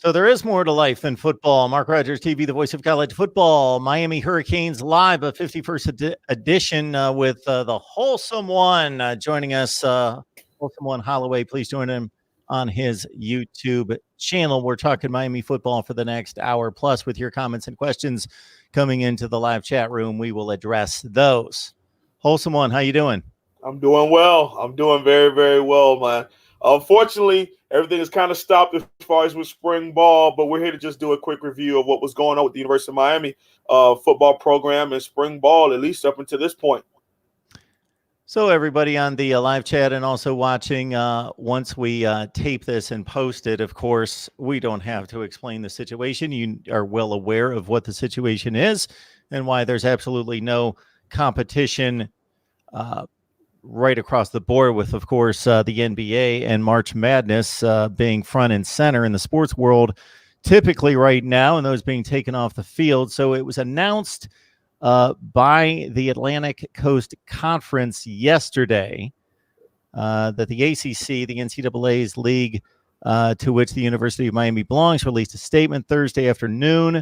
So there is more to life than football. Mark Rogers TV, the voice of college football. Miami Hurricanes live, a 51st edition with the Holsum One joining us. Holsum One Holloway, please join him on his YouTube channel. We're talking Miami football for the next hour plus with your comments and questions coming into the live chat room. We will address those. Holsum One, how you doing? I'm doing well. I'm doing very, very well, man. Unfortunately, everything is kind of stopped as far as with spring ball, but we're here to just do a quick review of what was going on with the University of Miami football program and spring ball, at least up until this point. So everybody on the live chat and also watching, once we tape this and post it, of course, we don't have to explain the situation. You are well aware of what the situation is and why there's absolutely no competition right across the board with, of course, the NBA and March Madness being front and center in the sports world typically right now, and those being taken off the field. So it was announced by the Atlantic Coast Conference yesterday that the ACC, the NCAA's league to which the University of Miami belongs, released a statement Thursday afternoon.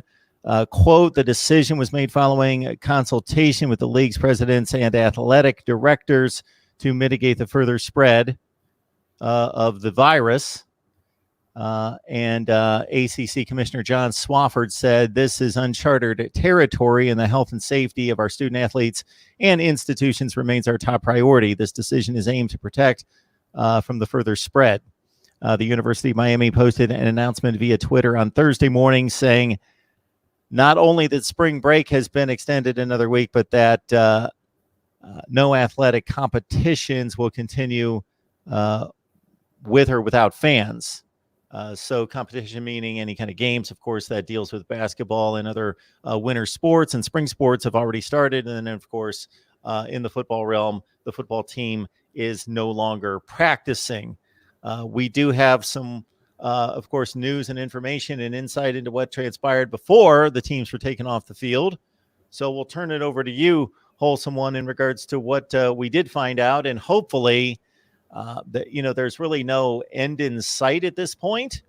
Quote, the decision was made following a consultation with the league's presidents and athletic directors to mitigate the further spread of the virus. And ACC Commissioner John Swofford said this is uncharted territory and the health and safety of our student athletes and institutions remains our top priority. This decision is aimed to protect from the further spread. The University of Miami posted an announcement via Twitter on Thursday morning saying not only that spring break has been extended another week, but that no athletic competitions will continue with or without fans. So competition meaning any kind of games, of course, that deals with basketball and other winter sports, and spring sports have already started. And then, of course, in the football realm, the football team is no longer practicing. We do have some of course, news and information and insight into what transpired before the teams were taken off the field. So we'll turn it over to you, Holsum One, in regards to what we did find out. And hopefully that, you know, there's really no end in sight at this point.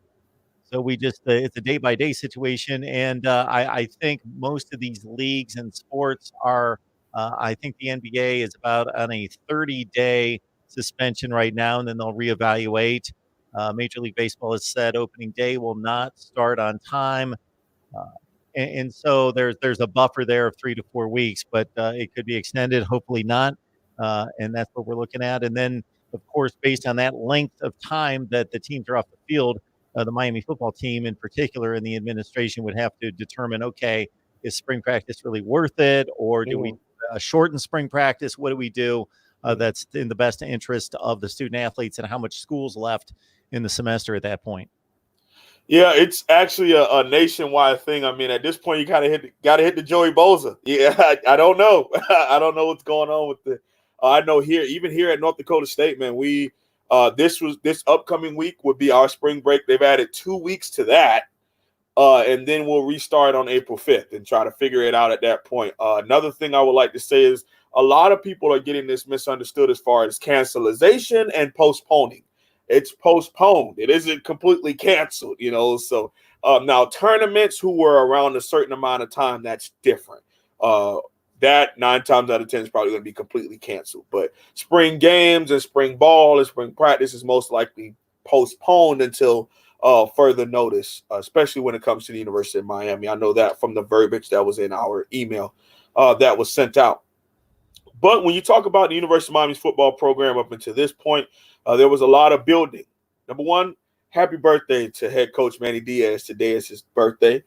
So we just, it's a day-by-day situation. And I think most of these leagues and sports are, I think the NBA is about on a 30-day suspension right now, and then they'll reevaluate. Major League Baseball has said opening day will not start on time. And so there's a buffer there of 3 to 4 weeks, but it could be extended, hopefully not. And that's what we're looking at. And then, of course, based on that length of time that the teams are off the field, the Miami football team in particular and the administration would have to determine, okay, is spring practice really worth it? Or do we shorten spring practice? What do we do that's in the best interest of the student athletes, and how much school's left in the semester at that point? Yeah, it's actually a nationwide thing. I mean, at this point, you kind of got to hit the Joey Bosa. Yeah, I don't know. I don't know what's going on with the. I know even here at North Dakota State, man, we this upcoming week would be our spring break. They've added 2 weeks to that, and then we'll restart on April 5th and try to figure it out at that point. Another thing I would like to say is a lot of people are getting this misunderstood as far as cancelization and postponing. It's postponed. It isn't completely canceled, you know. So now tournaments who were around a certain amount of time, that's different. That 9 times out of 10 is probably going to be completely canceled. But spring games and spring ball and spring practice is most likely postponed until further notice, especially when it comes to the University of Miami. I know that from the verbiage that was in our email that was sent out. But when you talk about the University of Miami's football program up until this point, there was a lot of building. Number one, happy birthday to head coach Manny Diaz. Today is his birthday.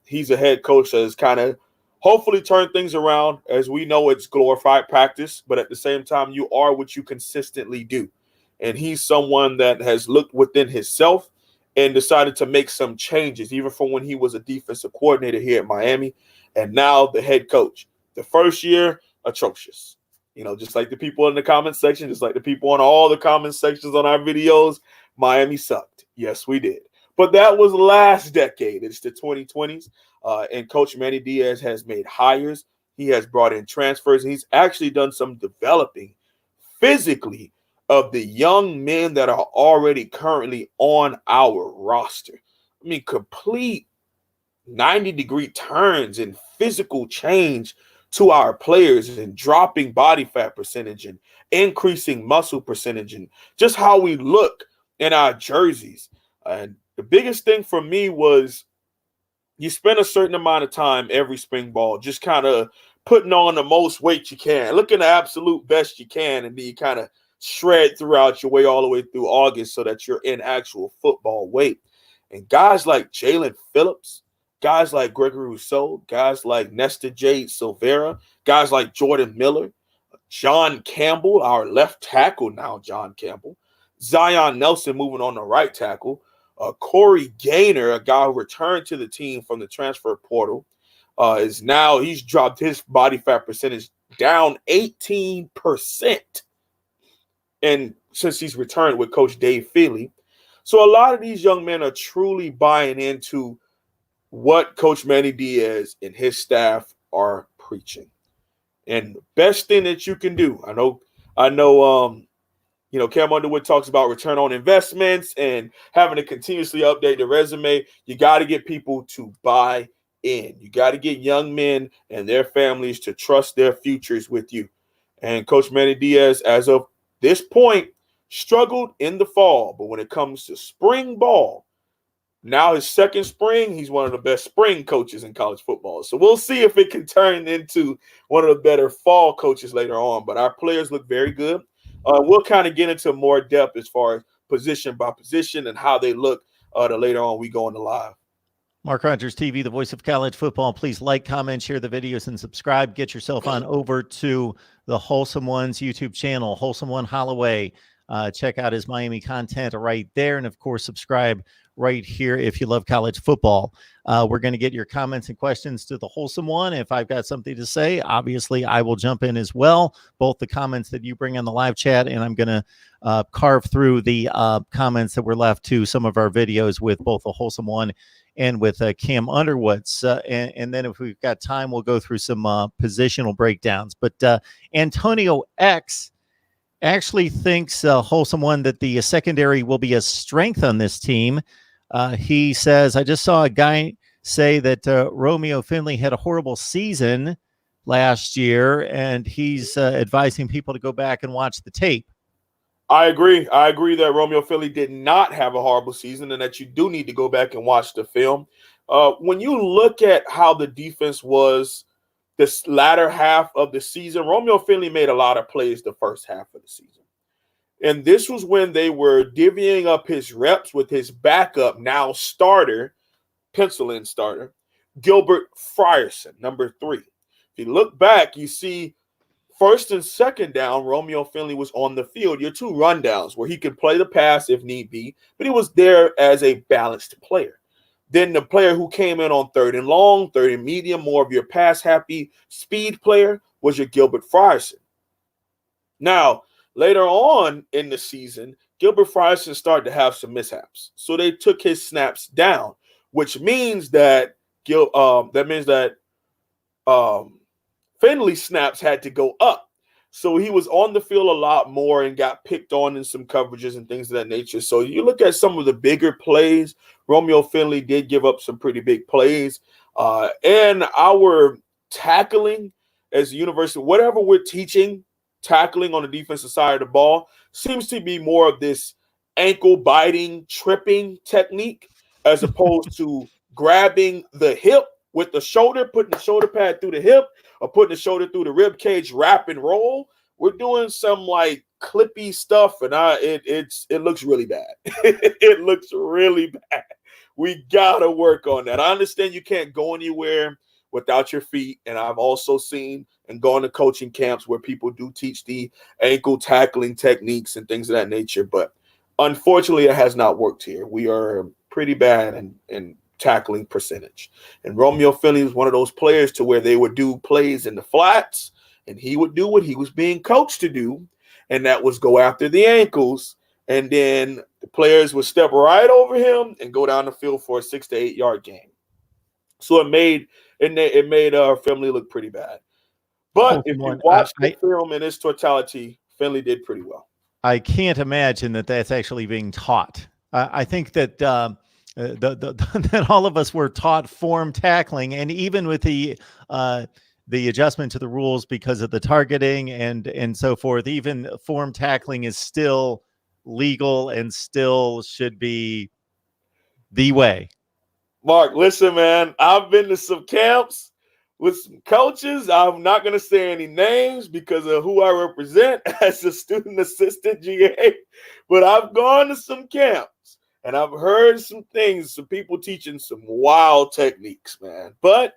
He's a head coach that has kind of hopefully turned things around. As we know, it's glorified practice, but at the same time, you are what you consistently do. And he's someone that has looked within himself and decided to make some changes, even from when he was a defensive coordinator here at Miami, and now the head coach. The first year, atrocious. You know, just like the people in the comment section, just like the people on all the comment sections on our videos, Miami sucked. Yes, we did. But that was last decade. It's the 2020s. And Coach Manny Diaz has made hires. He has brought in transfers. And he's actually done some developing physically of the young men that are already currently on our roster. I mean, complete 90-degree turns and physical change to our players, and dropping body fat percentage and increasing muscle percentage, and just how we look in our jerseys. And the biggest thing for me was you spend a certain amount of time every spring ball just kind of putting on the most weight you can, looking the absolute best you can, and then you kind of shred throughout your way all the way through August so that you're in actual football weight. And guys like Jalen Phillips, guys like Gregory Rousseau, guys like Nesta J. Silvera, guys like Jordan Miller, John Campbell, our left tackle now, John Campbell, Zion Nelson moving on the right tackle, Corey Gaynor, a guy who returned to the team from the transfer portal, he's dropped his body fat percentage down 18%. And since he's returned with Coach Dave Finley. So a lot of these young men are truly buying into what Coach Manny Diaz and his staff are preaching. And the best thing that you can do, I know, Cam Underwood talks about return on investments and having to continuously update the resume. You got to get people to buy in. You got to get young men and their families to trust their futures with you. And Coach Manny Diaz, as of this point, struggled in the fall. But when it comes to spring ball, now his second spring, he's one of the best spring coaches in college football. So we'll see if it can turn into one of the better fall coaches later on. But our players look very good. We'll kind of get into more depth as far as position by position and how they look the later on we go into live. Mark Rogers TV, the voice of college football. Please like, comment, share the videos, and subscribe. Get yourself on over to the Holsum One's YouTube channel, Holsum One Holloway. Check out his Miami content right there. And, of course, subscribe right here if you love college football. We're going to get your comments and questions to the Holsum One. If I've got something to say, obviously I will jump in as well, both the comments that you bring on the live chat, and I'm going to carve through the comments that were left to some of our videos with both the Holsum One and with Cam Underwood's. And then if we've got time, we'll go through some positional breakdowns. But Antonio X actually thinks, Holsum One, that the secondary will be a strength on this team. He says, I just saw a guy say that Romeo Finley had a horrible season last year, and he's advising people to go back and watch the tape. I agree. I agree that Romeo Finley did not have a horrible season and that you do need to go back and watch the film. When you look at how the defense was this latter half of the season, Romeo Finley made a lot of plays the first half of the season. And this was when they were divvying up his reps with his backup, now starter, pencil-in starter, Gilbert Frierson, number 3. If you look back, you see first and second down, Romeo Finley was on the field. Your 2 rundowns where he could play the pass if need be, but he was there as a balanced player. Then the player who came in on 3rd and long, 3rd and medium, more of your pass-happy speed player was your Gilbert Frierson. Now, later on in the season, Gilbert Frierson started to have some mishaps. So they took his snaps down, which means that Finley's snaps had to go up. So he was on the field a lot more and got picked on in some coverages and things of that nature. So you look at some of the bigger plays, Romeo Finley did give up some pretty big plays. And our tackling as a university, whatever we're teaching, tackling on the defensive side of the ball seems to be more of this ankle biting, tripping technique as opposed to grabbing the hip with the shoulder, putting the shoulder pad through the hip or putting the shoulder through the rib cage, wrap and roll. We're doing some like clippy stuff, and it looks really bad. It looks really bad. We gotta work on that. I understand you can't go anywhere without your feet, and I've also seen and gone to coaching camps where people do teach the ankle tackling techniques and things of that nature, but unfortunately, it has not worked here. We are pretty bad in tackling percentage. And Romeo Finley was one of those players to where they would do plays in the flats, and he would do what he was being coached to do, and that was go after the ankles, and then the players would step right over him and go down the field for a 6 to 8 yard gain. So it made Finley look pretty bad. But if you watch the film in its totality, Finley did pretty well. I can't imagine that that's actually being taught. I think that that all of us were taught form tackling, and even with the adjustment to the rules because of the targeting and so forth, even form tackling is still legal and still should be the way. Mark, listen, man, I've been to some camps with some coaches. I'm not going to say any names because of who I represent as a student assistant GA, but I've gone to some camps and I've heard some things, some people teaching some wild techniques, man. But,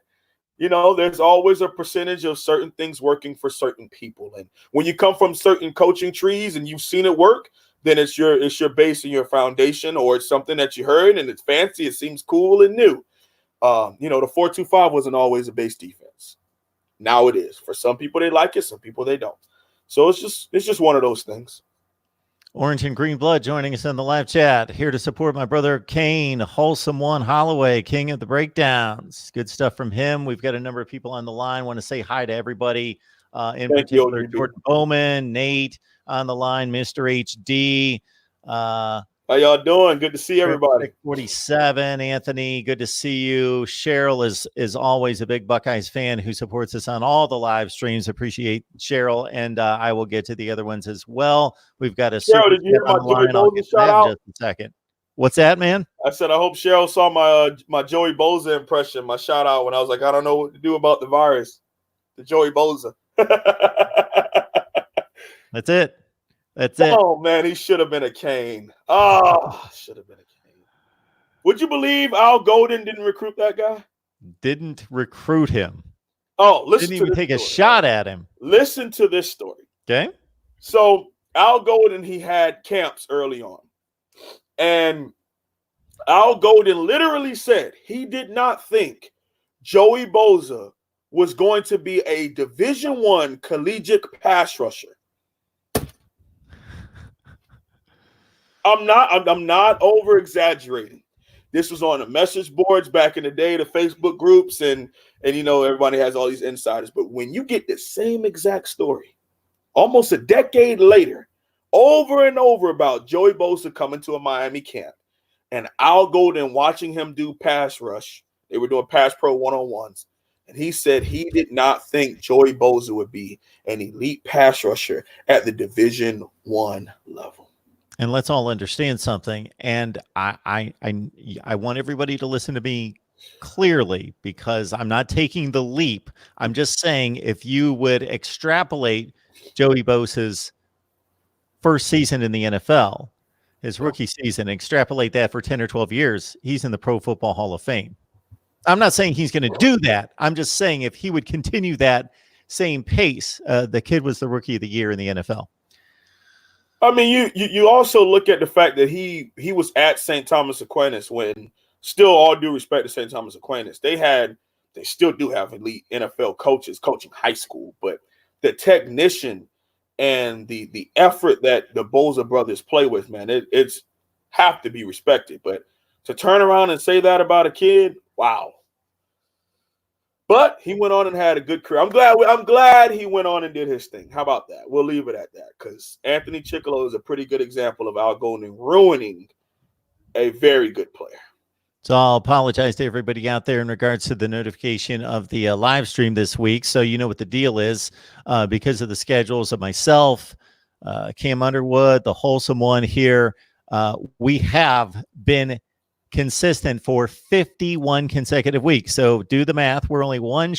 you know, there's always a percentage of certain things working for certain people. And when you come from certain coaching trees and you've seen it work, then it's your base and your foundation, or it's something that you heard and it's fancy. It seems cool and new. You know, the 4-2-5 wasn't always a base defense. Now it is. For some people, they like it. Some people, they don't. So it's just one of those things. Orange and Green Blood joining us in the live chat. Here to support my brother Kane, Holsum 1 Holloway, king of the breakdowns. Good stuff from him. We've got a number of people on the line. Want to say hi to everybody. In particular, Jordan Bowman, Nate on the line, Mr. HD. How y'all doing? Good to see everybody. 47, Anthony, good to see you. Cheryl is always a big Buckeyes fan who supports us on all the live streams. Appreciate Cheryl, and I will get to the other ones as well. We've got a Cheryl, did you hear my Joey Bosa shout out? Just a second. What's that, man? I said I hope Cheryl saw my Joey Bosa impression, my shout out when I was like, I don't know what to do about the virus. The Joey Bosa. That's it. That's it. Oh, man, he should have been a Kane. Oh, should have been a Kane. Would you believe Al Golden didn't recruit that guy? Didn't recruit him. Oh, listen. Didn't even take a shot at him. Listen to this story. Okay. So Al Golden, he had camps early on. And Al Golden literally said he did not think Joey Bosa was going to be a Division I collegiate pass rusher. I'm not over exaggerating. This was on the message boards back in the day, the Facebook groups, and you know, everybody has all these insiders. But when you get the same exact story, almost a decade later, over and over about Joey Bosa coming to a Miami camp and Al Golden watching him do pass rush, they were doing pass pro one-on-ones, and he said he did not think Joey Bosa would be an elite pass rusher at the Division I level. And let's all understand something. And I want everybody to listen to me clearly, because I'm not taking the leap. I'm just saying, if you would extrapolate Joey Bosa's first season in the NFL, his rookie season, extrapolate that for 10 or 12 years, he's in the Pro Football Hall of Fame. I'm not saying he's going to do that. I'm just saying if he would continue that same pace, the kid was the rookie of the year in the NFL. I mean, you also look at the fact that he was at St. Thomas Aquinas when, still all due respect to St. Thomas Aquinas, they still do have elite NFL coaches coaching high school, but the technician and the effort that the Bosa brothers play with, man, it's have to be respected. But to turn around and say that about a kid, wow. But he went on and had a good career. I'm glad he went on and did his thing. How about that? We'll leave it at that, because Anthony Chickalo is a pretty good example of Al Golden ruining a very good player. So I'll apologize to everybody out there in regards to the notification of the live stream this week. So you know what the deal is, because of the schedules of myself, Cam Underwood, the Holsum one here. We have been consistent for 51 consecutive weeks. So do the math. We're only 1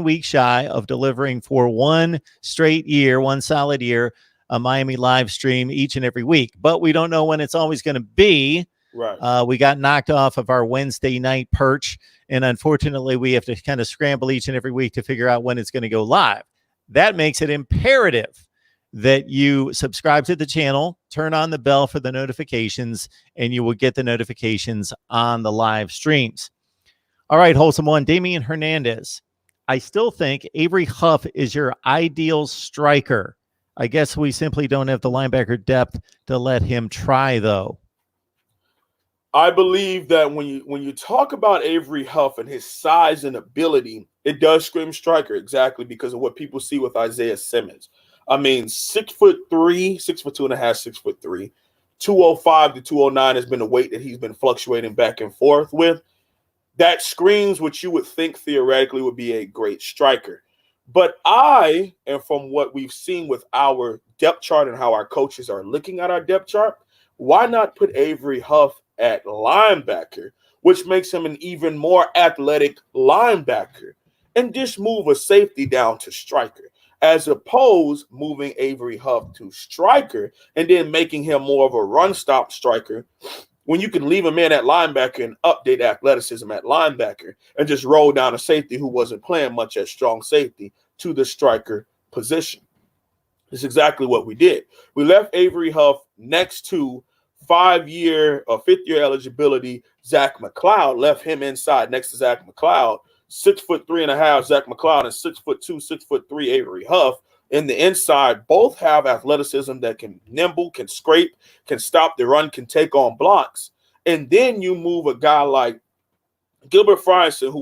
week shy of delivering for one straight year, one solid year, a Miami live stream each and every week. But we don't know when it's always going to be. Right. We got knocked off of our Wednesday night perch, and unfortunately we have to kind of scramble each and every week to figure out when it's going to go live. That makes it imperative that you subscribe to the channel, turn on the bell for the notifications, and you will get the notifications on the live streams. All right, Holsum one, Damian Hernandez. I still think Avery Huff is your ideal striker. I guess we simply don't have the linebacker depth to let him try, though. I believe that when you talk about Avery Huff and his size and ability, it does scream striker, exactly because of what people see with Isaiah Simmons. I mean, 6'3", 6'2.5", 6'3", 205 to 209 has been the weight that he's been fluctuating back and forth with. That screams what you would think theoretically would be a great striker. But and from what we've seen with our depth chart and how our coaches are looking at our depth chart, why not put Avery Huff at linebacker, which makes him an even more athletic linebacker, and just move a safety down to striker, as opposed moving Avery Huff to striker and then making him more of a run stop striker, when you can leave him in at linebacker and update athleticism at linebacker and just roll down a safety who wasn't playing much at strong safety to the striker position. It's exactly what we did. We left Avery Huff next to 5-year or 5th-year eligibility Zach McCloud, left him inside next to Zach McCloud, 6'3.5" Zach McCloud, and 6'2", 6'3" Avery Huff. In the inside, both have athleticism that can nimble, can scrape, can stop the run, can take on blocks. And then you move a guy like Gilbert Frierson, who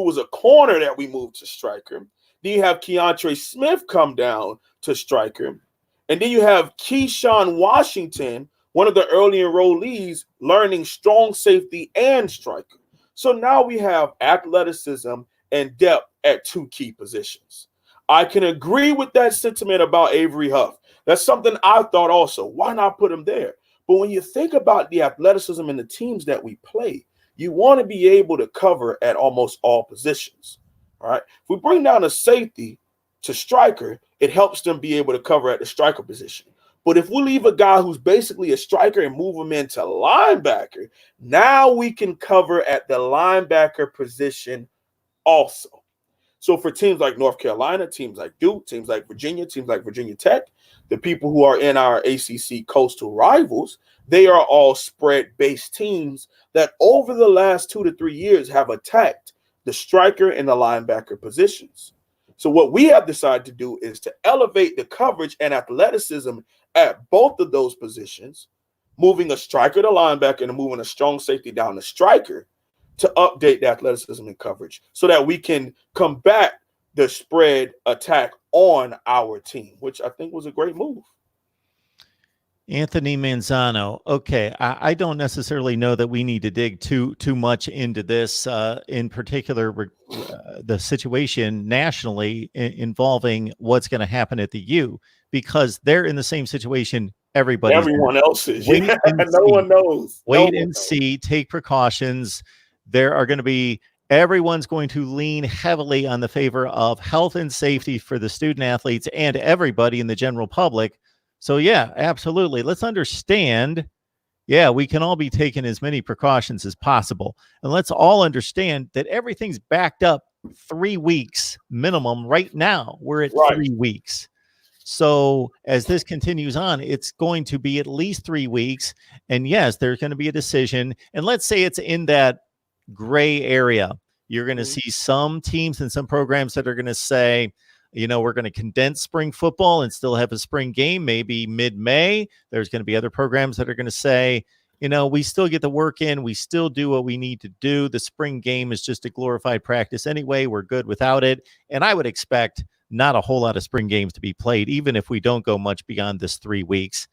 was a corner that we moved to striker. Then you have Keontre Smith come down to striker. And then you have Keyshawn Washington, one of the early enrollees, learning strong safety and striker. So now we have athleticism and depth at 2 key positions. I can agree with that sentiment about Avery Huff. That's something I thought also. Why not put him there? But when you think about the athleticism in the teams that we play, you want to be able to cover at almost all positions. All right. If we bring down a safety to striker, it helps them be able to cover at the striker position. But if we leave a guy who's basically a striker and move him into linebacker, now we can cover at the linebacker position also. So for teams like North Carolina, teams like Duke, teams like Virginia Tech, the people who are in our ACC coastal rivals, they are all spread-based teams that over the last 2 to 3 years have attacked the striker and the linebacker positions. So what we have decided to do is to elevate the coverage and athleticism at both of those positions, moving a striker to linebacker and moving a strong safety down to striker, to update the athleticism and coverage so that we can combat the spread attack on our team, which I think was a great move. Anthony Manzano. Okay, I don't necessarily know that we need to dig too much into this, in particular, the situation nationally involving what's going to happen at the U, because they're in the same situation everyone else is. Yeah, no one knows. Wait and see, take precautions. Everyone's going to lean heavily on the favor of health and safety for the student athletes and everybody in the general public. So yeah, absolutely. Let's understand. Yeah, we can all be taking as many precautions as possible. And let's all understand that everything's backed up 3 weeks minimum right now. We're at 3 weeks. So as this continues on, it's going to be at least 3 weeks. And yes, there's going to be a decision. And let's say it's in that gray area. You're going to see some teams and some programs that are going to say, we're going to condense spring football and still have a spring game, maybe mid-May. There's going to be other programs that are going to say, we still get the work in. We still do what we need to do. The spring game is just a glorified practice anyway. We're good without it. And I would expect not a whole lot of spring games to be played, even if we don't go much beyond this 3 weeks.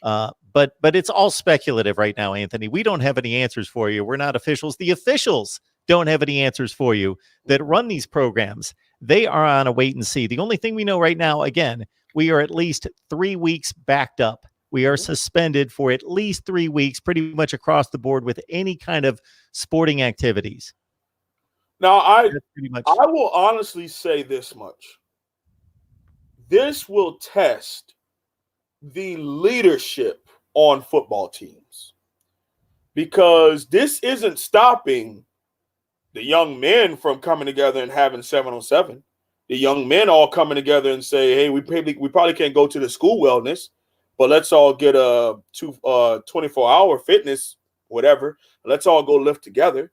But it's all speculative right now, Anthony. We don't have any answers for you. We're not officials. The officials don't have any answers for you that run these programs. They are on a wait and see. The only thing we know right now, again, we are at least 3 weeks backed up. We are suspended for at least 3 weeks, pretty much across the board with any kind of sporting activities. Now, I will honestly say this much. This will test the leadership on football teams, because this isn't stopping the young men from coming together and having 7-on-7. The young men all coming together and say, hey, we probably can't go to the school wellness, but let's all get a 24-hour fitness, whatever. Let's all go lift together.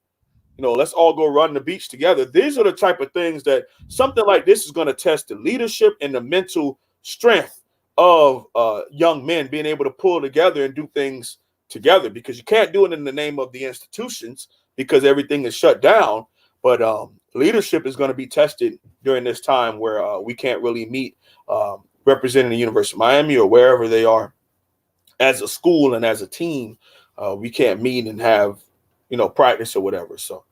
Let's all go run the beach together. These are the type of things that something like this is going to test the leadership and the mental strength of young men being able to pull together and do things together, because you can't do it in the name of the institutions because everything is shut down. But leadership is going to be tested during this time where we can't really meet representing the University of Miami or wherever they are as a school and as a team, we can't meet and have, practice or whatever. So,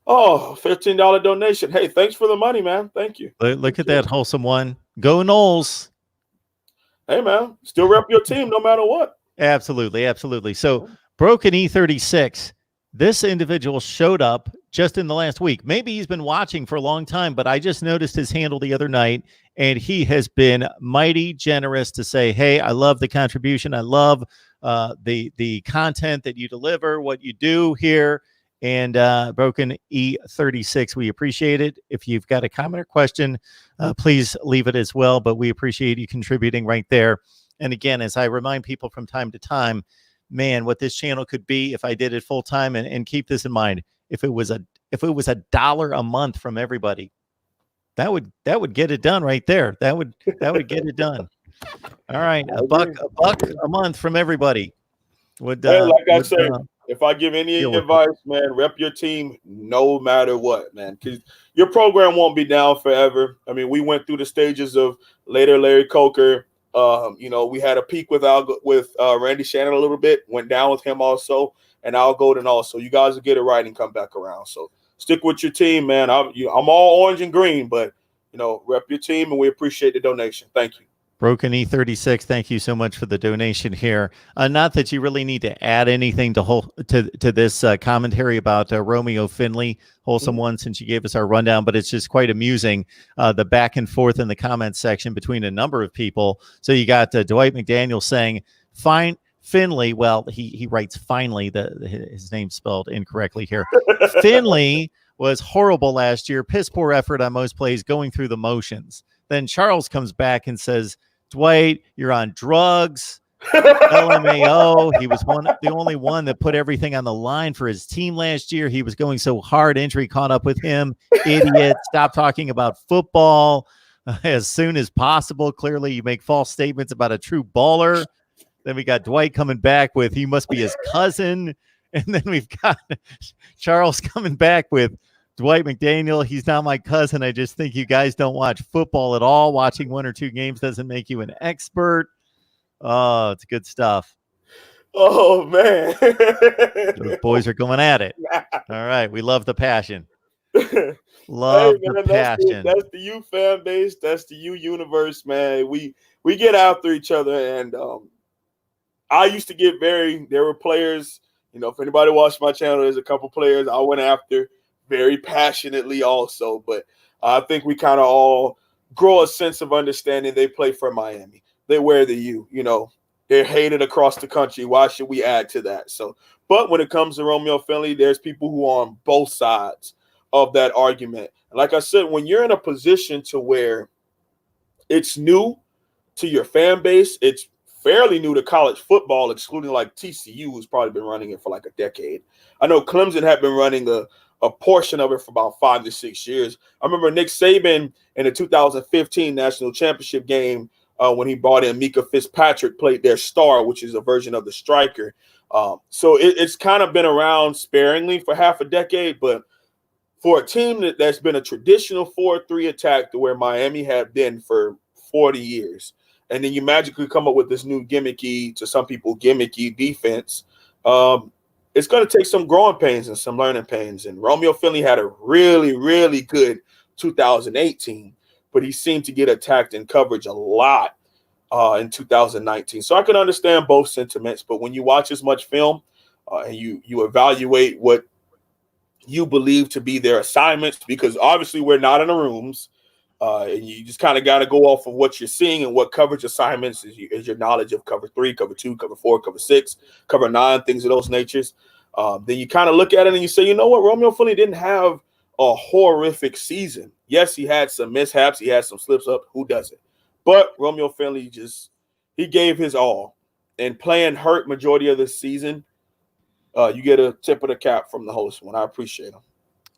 $15 donation. Hey, thanks for the money, man. Thank you. Look at that wholesome one. Go Noles. Hey, man, still rep your team no matter what. Absolutely, absolutely. So Broken E36, this individual showed up just in the last week. Maybe he's been watching for a long time, but I just noticed his handle the other night, and he has been mighty generous to say, hey, I love the contribution. I love the content that you deliver, what you do here. And Broken E36, we appreciate it. If you've got a comment or question, please leave it as well. But we appreciate you contributing right there. And again, as I remind people from time to time, man, what this channel could be if I did it full time. And keep this in mind: if it was $1 a month from everybody, that would get it done right there. That would get it done. All right, a buck a month from everybody would. Like I say, if I give any advice, man, rep your team no matter what, man, because your program won't be down forever. I mean, we went through the stages of later Larry Coker. We had a peak with Randy Shannon a little bit, went down with him also, and Al Golden also. You guys will get it right and come back around. So stick with your team, man. I'm all orange and green, but rep your team, and we appreciate the donation. Thank you. Broken E36, thank you so much for the donation here. Not that you really need to add anything to this commentary about Romeo Finley, Holsum one, since you gave us our rundown, but it's just quite amusing, the back and forth in the comments section between a number of people. So you got Dwight McDaniel saying, fine, Finley, well, he writes finally, his name's spelled incorrectly here. Finley was horrible last year, piss poor effort on most plays, going through the motions. Then Charles comes back and says, Dwight, you're on drugs. LMAO. He was the only one that put everything on the line for his team last year. He was going so hard. Injury caught up with him. Idiot. Stop talking about football as soon as possible. Clearly, you make false statements about a true baller. Then we got Dwight coming back with, he must be his cousin. And then we've got Charles coming back with, Dwight McDaniel, he's not my cousin. I just think you guys don't watch football at all. Watching 1 or 2 games doesn't make you an expert. Oh, it's good stuff. Oh, man. Those boys are going at it. All right. We love the passion. Love the passion. That's the U fan base. That's the U universe, man. We get after each other. And I used to get there were players, if anybody watched my channel, there's a couple players I went after very passionately also, but I think we kind of all grow a sense of understanding. They play for Miami. They wear the U, they're hated across the country. Why should we add to that? So, but when it comes to Romeo Finley, there's people who are on both sides of that argument. And like I said, when you're in a position to where it's new to your fan base, it's fairly new to college football, excluding like TCU, who's probably been running it for like a decade. I know Clemson had been running a portion of it for about 5 to 6 years. I remember Nick Saban in the 2015 national championship game when he brought in Mika Fitzpatrick, played their star, which is a version of the striker. So it's kind of been around sparingly for half a decade, but for a team that's been a traditional 4-3 attack to where Miami had been for 40 years, and then you magically come up with this new gimmicky, to some people, gimmicky defense, it's going to take some growing pains and some learning pains. And Romeo Finley had a really, really good 2018, but he seemed to get attacked in coverage a lot in 2019. So I can understand both sentiments, but when you watch as much film and you evaluate what you believe to be their assignments, because obviously we're not in the rooms, and you just kind of got to go off of what you're seeing and what coverage assignments is your knowledge of cover 3, cover 2, cover 4, cover 6, cover 9, things of those natures. Then you kind of look at it and you say, you know what, Romeo Finley didn't have a horrific season. Yes, he had some mishaps. He had some slips up. Who doesn't? But Romeo Finley he gave his all. And playing hurt majority of the season, you get a tip of the cap from the host one. I appreciate him.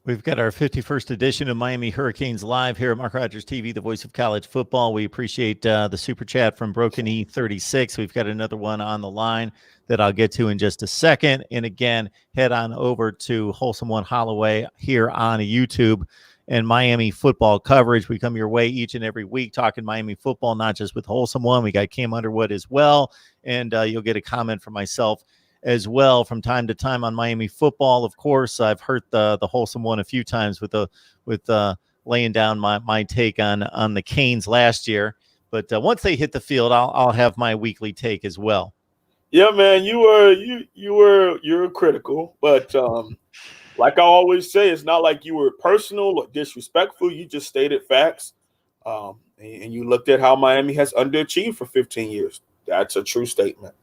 We've got our 51st edition of Miami Hurricanes live here at Mark Rogers TV, the voice of college football. We appreciate the super chat from Broken E36. We've got another one on the line that I'll get to in just a second. And again, head on over to Holsum One Holloway here on YouTube and Miami football coverage. We come your way each and every week talking Miami football, not just with Holsum One. We got Cam Underwood as well, and you'll get a comment from myself as well from time to time on Miami football. Of course, I've heard the Holsum One a few times with laying down my take on the Canes last year. But once they hit the field, I'll have my weekly take as well. Yeah, man, you were critical, but like I always say, it's not like you were personal or disrespectful. You just stated facts, and you looked at how Miami has underachieved for 15 years. That's a true statement.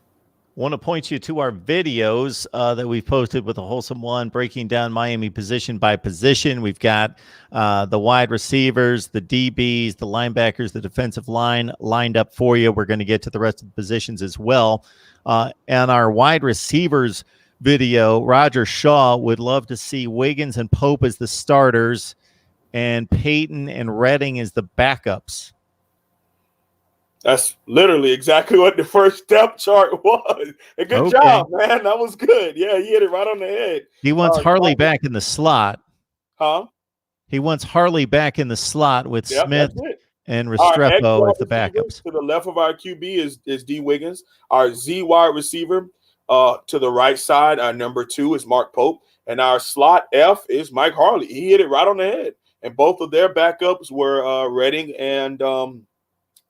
Want to point you to our videos that we've posted with the Holsum One, breaking down Miami position by position. We've got the wide receivers, the DBs, the linebackers, the defensive line lined up for you. We're going to get to the rest of the positions as well. And our wide receivers video, Roger Shaw would love to see Wiggins and Pope as the starters and Peyton and Redding as the backups. That's literally exactly what the first depth chart was. A good job, man. That was good. Yeah, he hit it right on the head. He wants Harley back in the slot. Huh? He wants Harley back in the slot with Smith and Restrepo as the backups. To the left of our QB is D. Wiggins. Our Z wide receiver to the right side, our number 2 is Mark Pope. And our slot F is Mike Harley. He hit it right on the head. And both of their backups were Redding and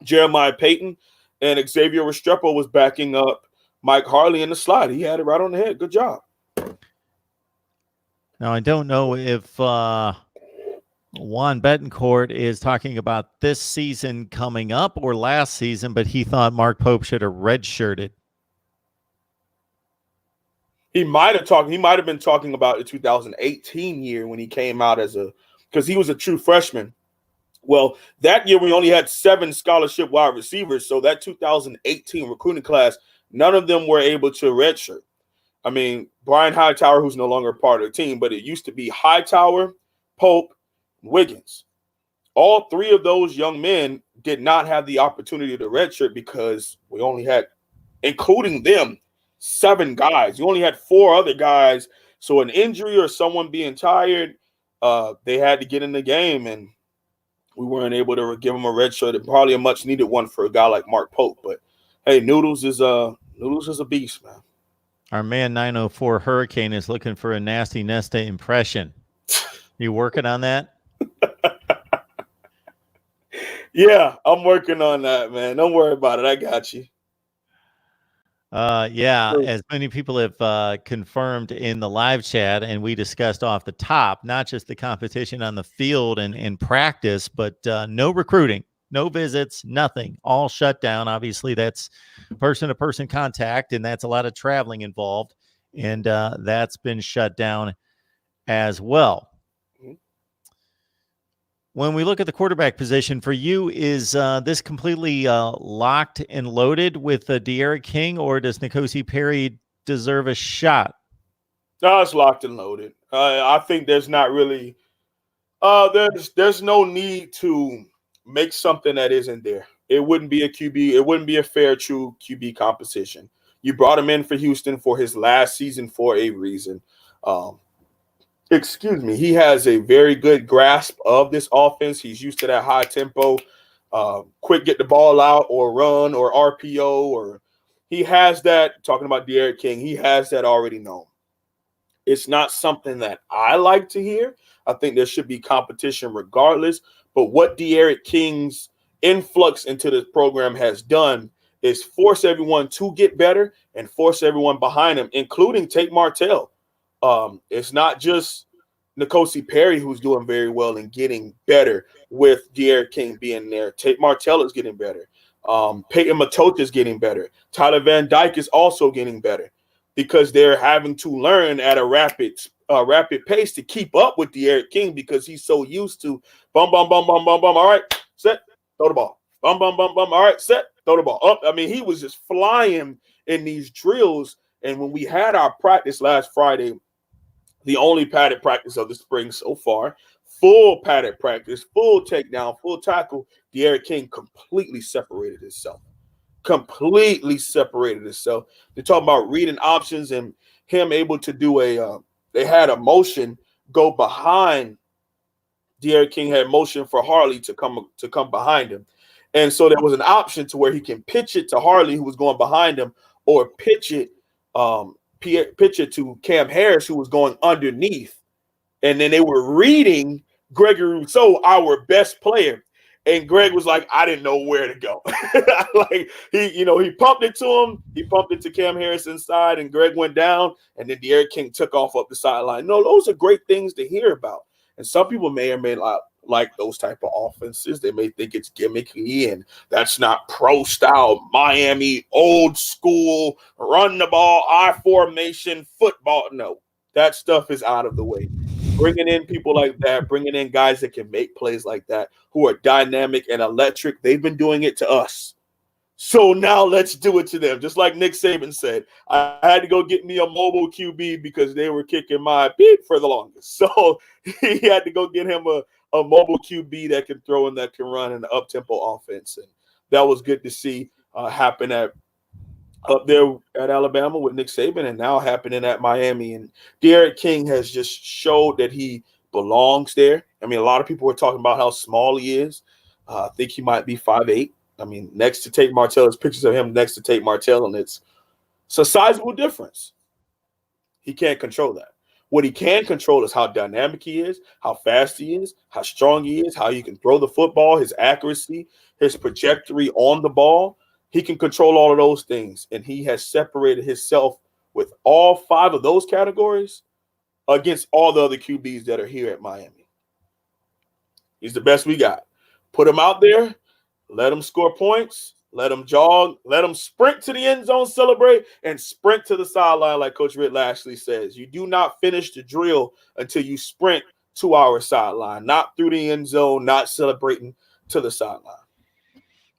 Jeremiah Payton, and Xavier Restrepo was backing up Mike Harley in the slot. He had it right on the head. Good job. Now, I don't know if Juan Betancourt is talking about this season coming up or last season, but he thought Mark Pope should have redshirted. He might have been talking about the 2018 year when he came out because he was a true freshman. Well, that year we only had 7 scholarship wide receivers. So that 2018 recruiting class, none of them were able to redshirt. I mean, Brian Hightower, who's no longer part of the team, but it used to be Hightower, Pope, Wiggins. All 3 of those young men did not have the opportunity to redshirt because we only had, including them, 7 guys. You only had 4 other guys. So an injury or someone being tired, they had to get in the game, and we weren't able to give him a red shirt, and probably a much needed one for a guy like Mark Pope. But hey, Noodles is a beast, man. Our man 904 Hurricane is looking for a nasty Nesta impression. You working on that? Yeah, I'm working on that, man. Don't worry about it. I got you. Yeah, as many people have confirmed in the live chat, and we discussed off the top, not just the competition on the field and practice, but no recruiting, no visits, nothing, all shut down. Obviously, that's person-to-person contact, and that's a lot of traveling involved, and that's been shut down as well. When we look at the quarterback position for you, is this completely locked and loaded with De'Aaron King, or does N'Kosi Perry deserve a shot? No, it's locked and loaded. I think there's not really there's no need to make something that isn't there. It wouldn't be a QB. It wouldn't be a fair, true QB competition. You brought him in for Houston for his last season for a reason. He has a very good grasp of this offense. He's used to that high tempo, quick get the ball out or run or RPO, or he has that. Talking about De'Aaron King, he has that already known. It's not something that I like to hear. I think there should be competition regardless. But what De'Aaron King's influx into this program has done is force everyone to get better and force everyone behind him, including Tate Martell. It's not just N'Kosi Perry who's doing very well and getting better with De'Aaron King being there. Tate Martell is getting better. Peyton Matota is getting better. Tyler Van Dyke is also getting better because they're having to learn at a rapid pace to keep up with De'Aaron King because he's so used to bum, bum, bum, bum, bum, bum. All right, set, throw the ball. Bum, bum, bum, bum. All right, set, throw the ball. Up. I mean, he was just flying in these drills. And when we had our practice last Friday, the only padded practice of the spring so far, full padded practice, full takedown, full tackle, De'Aaron King completely separated himself. They're talking about reading options and him able to do they had a motion go behind D'Eriq King had motion for Harley to come behind him. And so there was an option to where he can pitch it to Harley, who was going behind him, or pitch it to Cam Harris, who was going underneath. And then they were reading Gregory Rousseau, our best player. And Greg was like, I didn't know where to go. Like he pumped it to him. He pumped it to Cam Harris inside, and Greg went down. And then D'Eriq King took off up the sideline. No, those are great things to hear about. And some people may or may not like those type of offenses. They may think it's gimmicky, and that's not pro style Miami, old school, run the ball, I formation football. No, that stuff is out of the way. Bringing in people like that, bringing in guys that can make plays like that, who are dynamic and electric. They've been doing it to us. So now let's do it to them. Just like Nick Saban said, I had to go get me a mobile QB because they were kicking my beat for the longest. So he had to go get him a mobile QB that can throw and that can run an up-tempo offense. And that was good to see happen up there at Alabama with Nick Saban, and now happening at Miami. And D'Eriq King has just showed that he belongs there. I mean, a lot of people were talking about how small he is. I think he might be 5'8". I mean, next to Tate Martell, there's pictures of him next to Tate Martell, and it's a sizable difference. He can't control that. What he can control is how dynamic he is, how fast he is, how strong he is, how he can throw the football, his accuracy, his trajectory on the ball. He can control all of those things, and he has separated himself with all 5 of those categories against all the other QBs that are here at Miami. He's the best we got. Put him out there, let him score points, let him jog, let him sprint to the end zone, celebrate, and sprint to the sideline like Coach Ritt Lashley says. You do not finish the drill until you sprint to our sideline, not through the end zone, not celebrating to the sideline.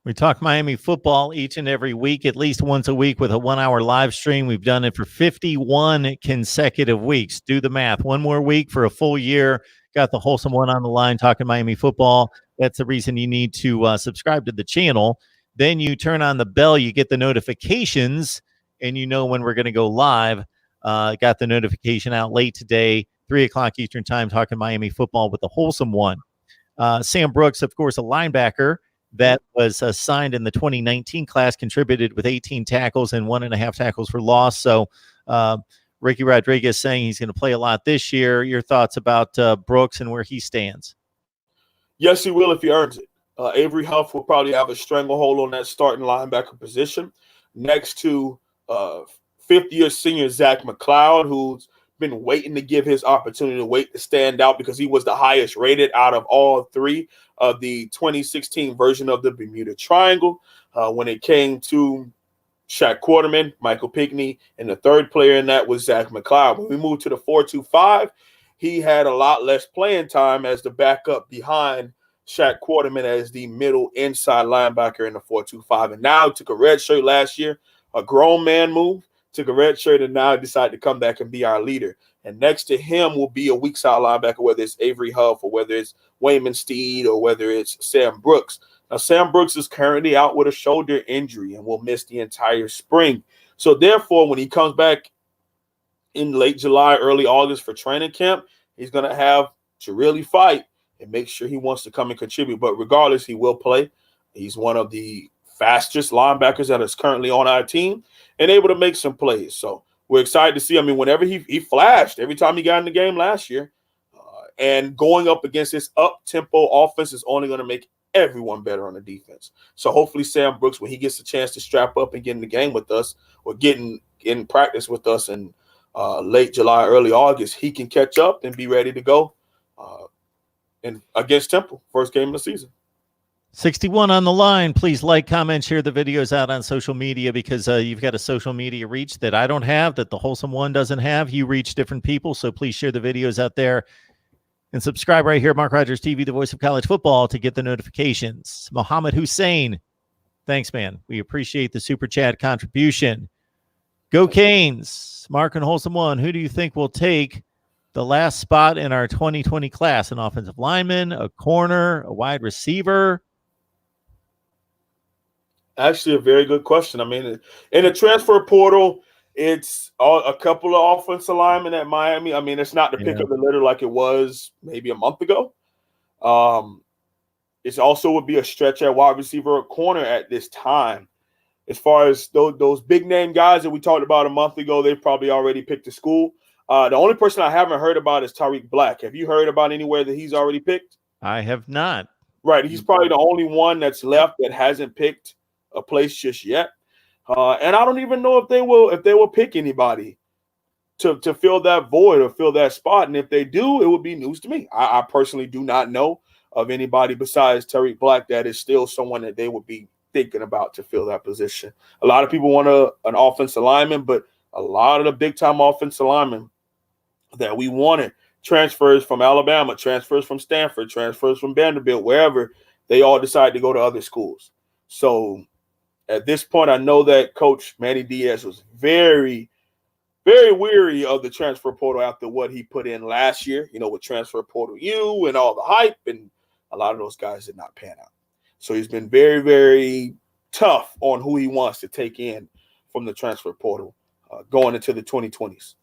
We talk Miami football each and every week, at least once a week with a 1-hour live stream. We've done it for 51 consecutive weeks. Do the math. One more week for a full year. Got the Holsum one on the line talking Miami football. That's the reason you need to subscribe to the channel. Then you turn on the bell. You get the notifications, and you know when we're going to go live. Got the notification out late today, 3 o'clock Eastern time, talking Miami football with the Holsum one. Sam Brooks, of course, a linebacker that was signed in the 2019 class, contributed with 18 tackles and 1.5 tackles for loss. So Ricky Rodriguez saying he's going to play a lot this year. Your thoughts about Brooks and where he stands? Yes, he will if he earns it. Avery Huff will probably have a stranglehold on that starting linebacker position next to fifth-year senior Zach McLeod, who's been waiting to give his opportunity to wait to stand out because he was the highest rated out of all 3 of the 2016 version of the Bermuda Triangle. When it came to Shaq Quarterman, Michael Pinkney, and the third player in that was Zach McLeod. When we moved to the 4-2-5, he had a lot less playing time as the backup behind Shaq Quarterman as the middle inside linebacker in the 4-2-5. And now took a red shirt last year, a grown man move, took a red shirt, and now decided to come back and be our leader. And next to him will be a weak side linebacker, whether it's Avery Huff or whether it's Wayman Steed or whether it's Sam Brooks. Now, Sam Brooks is currently out with a shoulder injury and will miss the entire spring. So, therefore, when he comes back in late July, early August for training camp, he's going to have to really fight and make sure he wants to come and contribute. But regardless, he will play. He's one of the fastest linebackers that is currently on our team and able to make some plays. So we're excited to see. I mean, whenever he flashed every time he got in the game last year, and going up against this up-tempo offense is only going to make everyone better on the defense. So hopefully Sam Brooks, when he gets a chance to strap up and get in the game with us or getting in practice with us in late July, early August, he can catch up and be ready to go and against Temple, first game of the season. 61 on the line. Please like, comment, share the videos out on social media because you've got a social media reach that I don't have, that the Holsum one doesn't have. You reach different people, so please share the videos out there. And subscribe right here, Mark Rogers TV, the voice of college football, to get the notifications. Mohammed Hussein, thanks, man. We appreciate the super chat contribution. Go Canes. Mark and Holsum one. Who do you think will take the last spot in our 2020 class? An offensive lineman, a corner, a wide receiver? Actually, a very good question. I mean, in the transfer portal, it's a couple of offensive linemen at Miami. I mean, it's not the pick of the litter like it was maybe a month ago. It also would be a stretch at wide receiver or corner at this time. As far as those big name guys that we talked about a month ago, they've probably already picked a school. The only person I haven't heard about is Tariq Black. Have you heard about anywhere that he's already picked? I have not. Right. He's probably the only one that's left that hasn't picked a place just yet. And I don't even know if they will pick anybody to fill that void or fill that spot. And if they do, it would be news to me. I personally do not know of anybody besides Tariq Black that is still someone that they would be thinking about to fill that position. A lot of people want an offensive lineman, but a lot of the big-time offensive linemen that we wanted, transfers from Alabama, transfers from Stanford, transfers from Vanderbilt, wherever, they all decided to go to other schools. So at this point, I know that Coach Manny Diaz was very, very weary of the transfer portal after what he put in last year, with transfer portal U and all the hype, and a lot of those guys did not pan out. So he's been very, very tough on who he wants to take in from the transfer portal going into the 2020s.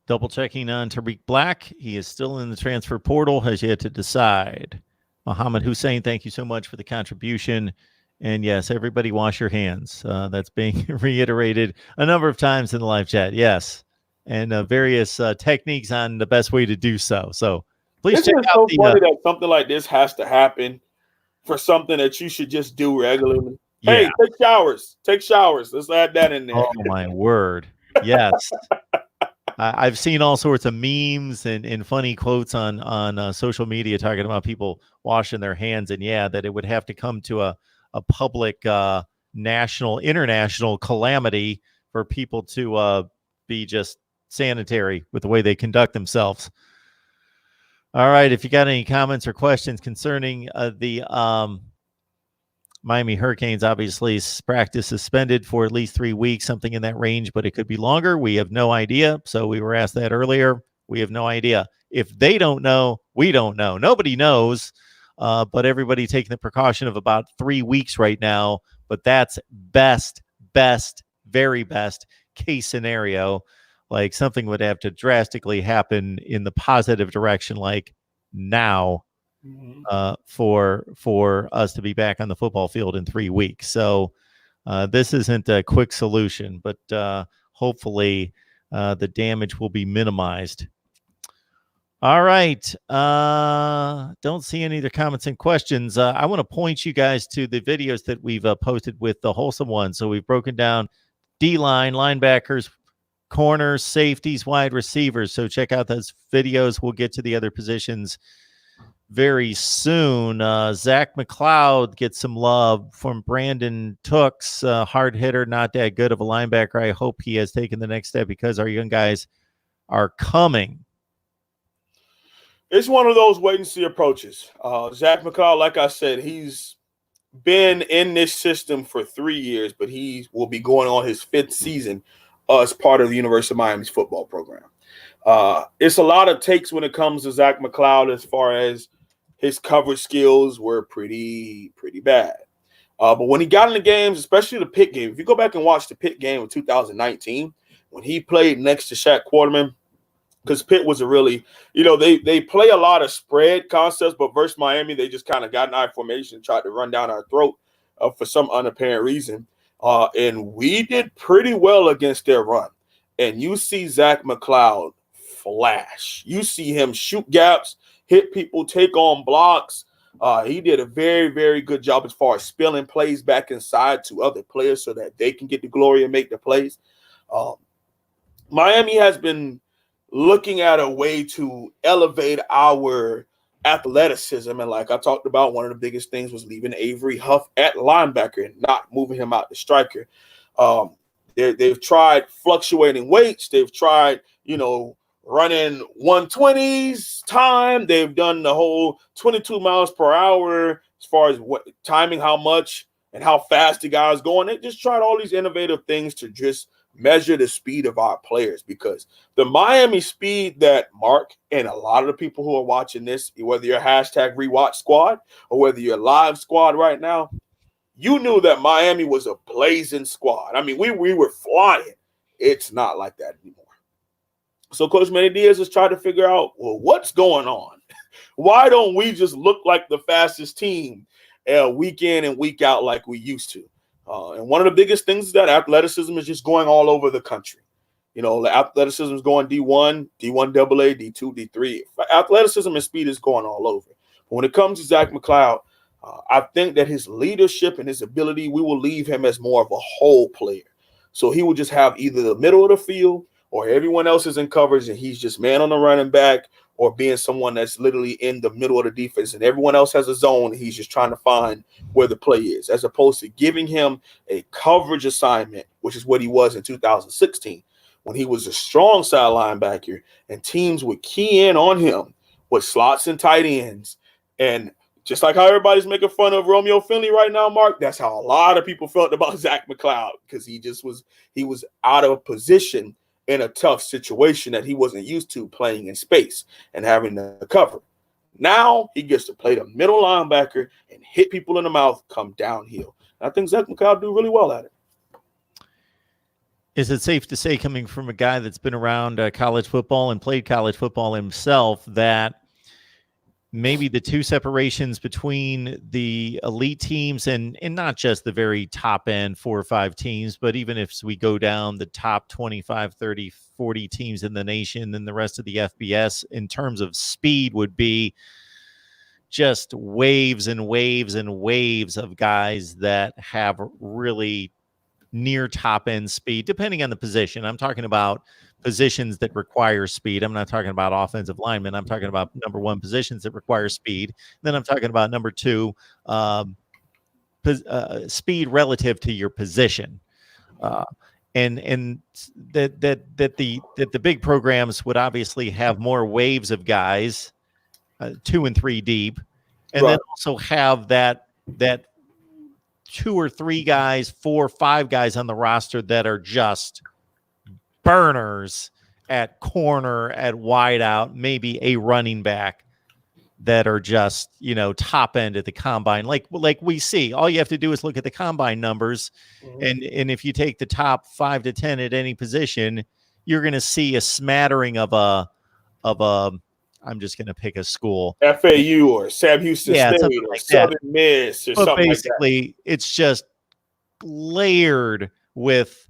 Double checking on Tariq Black. He is still in the transfer portal, has yet to decide. Muhammad Hussein, thank you so much for the contribution. And yes, everybody wash your hands. That's being reiterated a number of times in the live chat. Yes. And various techniques on the best way to do so. So please check out so funny that something like this has to happen for something that you should just do regularly. Yeah. Hey, take showers. Take showers. Let's add that in there. Oh, my word. Yes. I've seen all sorts of memes and funny quotes on social media talking about people washing their hands. And yeah, that it would have to come to a public, national, international calamity for people to be just sanitary with the way they conduct themselves. All right. If you got any comments or questions concerning the Miami Hurricanes, obviously practice suspended for at least 3 weeks, something in that range, but it could be longer. We have no idea. So we were asked that earlier. We have no idea. If they don't know, we don't know. Nobody knows. But everybody taking the precaution of about 3 weeks right now. But that's best, very best case scenario. Like something would have to drastically happen in the positive direction, like now, for us to be back on the football field in 3 weeks. So this isn't a quick solution, but hopefully the damage will be minimized. All right. Don't see any other comments and questions. I want to point you guys to the videos that we've posted with the Holsum one. So we've broken down D-line, linebackers, corners, safeties, wide receivers. So check out those videos. We'll get to the other positions very soon. Zach McLeod gets some love from Brandon Tooks, hard hitter, not that good of a linebacker. I hope he has taken the next step because our young guys are coming. It's one of those wait-and-see approaches. Zach McLeod, like I said, he's been in this system for 3 years, but he will be going on his 5th season as part of the University of Miami's football program. It's a lot of takes when it comes to Zach McLeod as far as his coverage skills were pretty bad. But when he got in the games, especially the Pitt game, if you go back and watch the Pitt game of 2019, when he played next to Shaq Quarterman, because Pitt was a really, they play a lot of spread concepts, but versus Miami, they just kind of got in our formation and tried to run down our throat for some unapparent reason. And we did pretty well against their run. And you see Zach McLeod flash. You see him shoot gaps, hit people, take on blocks. He did a very, very good job as far as spilling plays back inside to other players so that they can get the glory and make the plays. Miami has been looking at a way to elevate our athleticism. And like I talked about, one of the biggest things was leaving Avery Huff at linebacker and not moving him out to striker. They've tried fluctuating weights. They've tried, running 120s time. They've done the whole 22 miles per hour as far as timing how much and how fast the guy's going. They just tried all these innovative things to just measure the speed of our players, because the Miami speed that Mark and a lot of the people who are watching this, whether you're #rewatch squad or whether you're live squad right now, you knew that Miami was a blazing squad. I mean, we were flying. It's not like that anymore. So Coach Manny Diaz has tried to figure out, well, what's going on? Why don't we just look like the fastest team week in and week out like we used to? And one of the biggest things is that athleticism is just going all over the country. You know, the athleticism is going D1, D1 AA, D2, D3. Athleticism and speed is going all over. But when it comes to Zach McCloud, I think that his leadership and his ability, we will leave him as more of a whole player. So he will just have either the middle of the field or everyone else is in coverage and he's just man on the running back, or being someone that's literally in the middle of the defense and everyone else has a zone. He's just trying to find where the play is, as opposed to giving him a coverage assignment, which is what he was in 2016 when he was a strong side linebacker and teams would key in on him with slots and tight ends. And just like how everybody's making fun of Romeo Finley right now, Mark, that's how a lot of people felt about Zach McCloud, because he was out of position in a tough situation that he wasn't used to playing in space and having to cover. Now he gets to play the middle linebacker and hit people in the mouth, come downhill. And I think Zach McCloud do really well at it. Is it safe to say, coming from a guy that's been around college football and played college football himself, that maybe the two separations between the elite teams and not just the very top end 4 or 5 teams, but even if we go down the top 25, 30, 40 teams in the nation, then the rest of the FBS in terms of speed would be just waves and waves and waves of guys that have really near top end speed, depending on the position. I'm talking about positions that require speed. I'm not talking about offensive linemen. I'm talking about number 1 positions that require speed. Then I'm talking about number 2, speed relative to your position. And that the big programs would obviously have more waves of guys, 2 and 3 deep, and then also have that 2 or 3 guys, 4 or 5 guys on the roster that are just burners at corner, at wide out, maybe a running back that are just, you know, top end at the combine. Like we see, all you have to do is look at the combine numbers. And if you take the top 5 to 10 at any position, you're going to see a smattering of a, I'm just going to pick a school, FAU or Sam Houston State or like Southern Miss or but something basically, like that. it's just layered with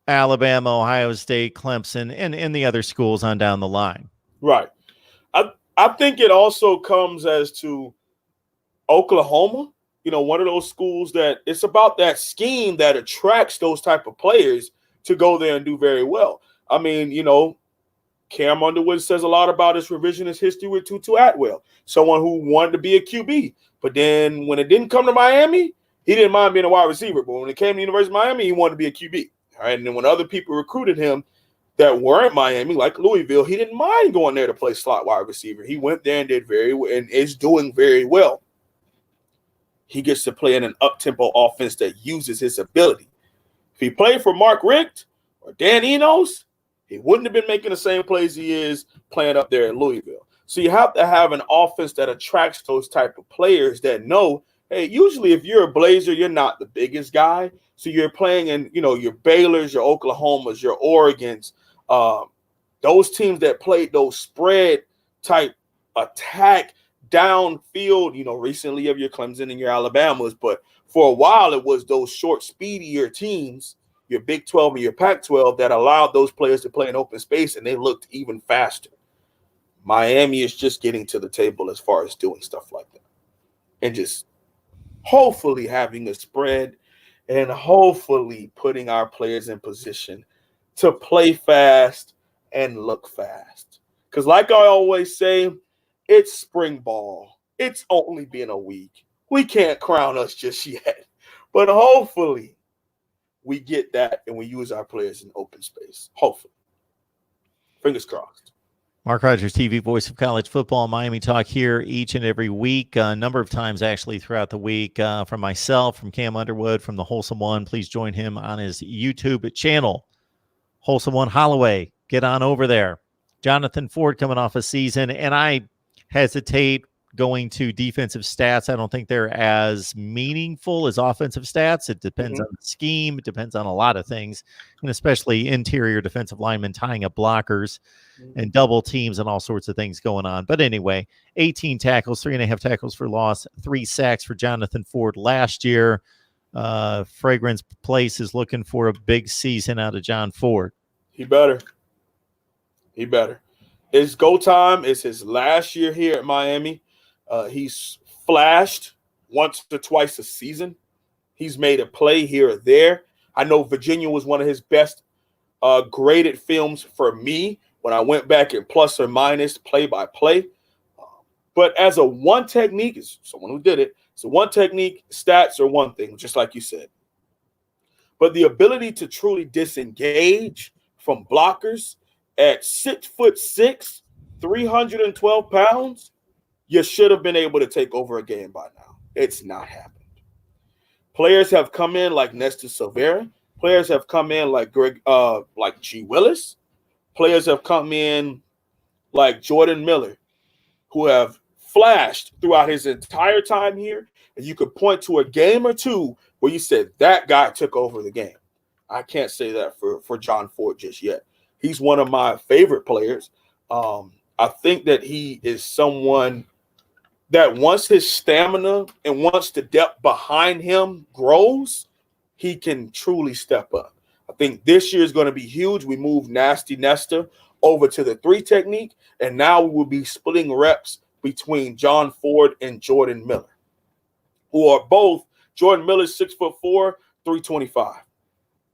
Alabama, Ohio State, Clemson, and the other schools on down the line. Right. I think it also comes as to Oklahoma, you know, one of those schools that it's about that scheme that attracts those type of players to go there and do very well. I mean, you know, Cam Underwood says a lot about his revisionist history with Tutu Atwell, someone who wanted to be a QB. But then when it didn't come to Miami, he didn't mind being a wide receiver. But when it came to the University of Miami, he wanted to be a QB. All right? And then when other people recruited him that weren't Miami, like Louisville, he didn't mind going there to play slot wide receiver. He went there and did very well and is doing very well. He gets to play in an up-tempo offense that uses his ability. If he played for Mark Richt or Dan Enos, he wouldn't have been making the same plays he is playing up there in Louisville. So you have to have an offense that attracts those type of players that know, hey, usually if you're a Blazer, you're not the biggest guy. So you're playing in, you know, your Baylors, your Oklahomas, your Oregons, those teams that played those spread type attack downfield, you know, recently you have your Clemson and your Alabamas, but for a while it was those short, speedier teams, your Big 12 and your Pac-12, that allowed those players to play in open space, and they looked even faster. Miami is just getting to the table as far as doing stuff like that and just hopefully having a spread and hopefully putting our players in position to play fast and look fast. Because like I always say, it's spring ball. It's only been a week. We can't crown us just yet. But hopefully we get that and we use our players in open space. Hopefully. Fingers crossed. MarkRogersTV, voice of college football, Miami Talk here each and every week, a number of times actually throughout the week, from myself, from Cam Underwood, from the Holsum One. Please join him on his YouTube channel, Holsum One Holloway. Get on over there. Jonathan Ford coming off a season, and I hesitate going to defensive stats, I don't think they're as meaningful as offensive stats. It depends on the scheme. It depends on a lot of things, and especially interior defensive linemen tying up blockers and double teams and all sorts of things going on. But anyway, 18 tackles, 3.5 tackles for loss, 3 sacks for Jonathan Ford last year. Fragrance Place is looking for a big season out of John Ford. He better. It's go time. It's his last year here at Miami. He's flashed once or twice a season. He's made a play here or there. I know Virginia was one of his best graded films for me when I went back in plus or minus play by play. But as a one technique, as someone who did it, so one technique, stats are one thing, just like you said. But the ability to truly disengage from blockers at 6'6", 312 pounds, you should have been able to take over a game by now. It's not happened. Players have come in like Nestor Silvera. Players have come in like G. Willis. Players have come in like Jordan Miller, who have flashed throughout his entire time here. And you could point to a game or two where you said that guy took over the game. I can't say that for John Ford just yet. He's one of my favorite players. I think that he is someone that once his stamina and once the depth behind him grows, he can truly step up. I think this year is going to be huge. We moved Nasty Nestor over to the 3 technique, and now we will be splitting reps between John Ford and Jordan Miller, who are both Jordan Miller's 6'4", 325.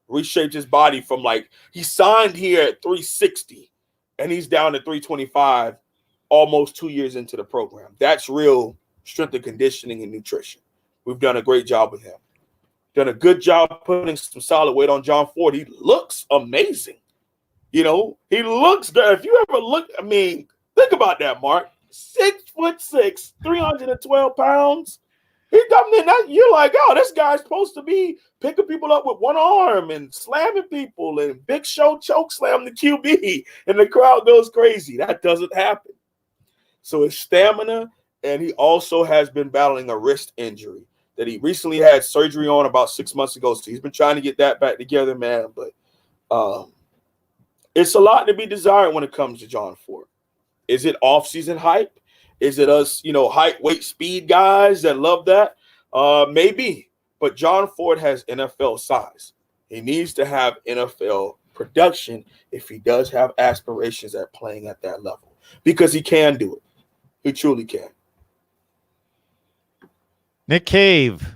Reshaped his body from he signed here at 360, and he's down to 325 almost 2 years into the program. That's real strength and conditioning and nutrition. We've done a great job with him. Done a good job putting some solid weight on John Ford. He looks amazing. He looks good. If you ever look, think about that, Mark. 6'6", 312 pounds. You're like, oh, this guy's supposed to be picking people up with one arm and slamming people and Big Show choke slam the QB, and the crowd goes crazy. That doesn't happen. So his stamina, and he also has been battling a wrist injury that he recently had surgery on about 6 months ago. So he's been trying to get that back together, man. But it's a lot to be desired when it comes to John Ford. Is it off-season hype? Is it us, height, weight, speed guys that love that? Maybe. But John Ford has NFL size. He needs to have NFL production if he does have aspirations at playing at that level, because he can do it. He truly can. Nick Cave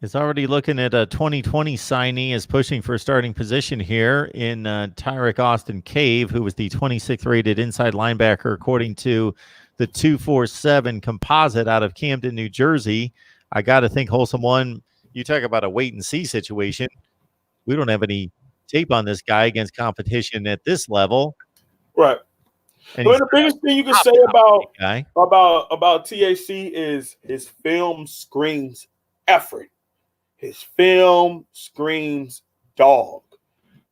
is already looking at a 2020 signee, is pushing for a starting position here in Tyrick Austin Cave, who was the 26th rated inside linebacker according to the 247 composite out of Camden, New Jersey. I got to think, Holsum, one, you talk about a wait and see situation. We don't have any tape on this guy against competition at this level. Right. And but the biggest thing you can say about TAC is his film screams effort. His film screams dog.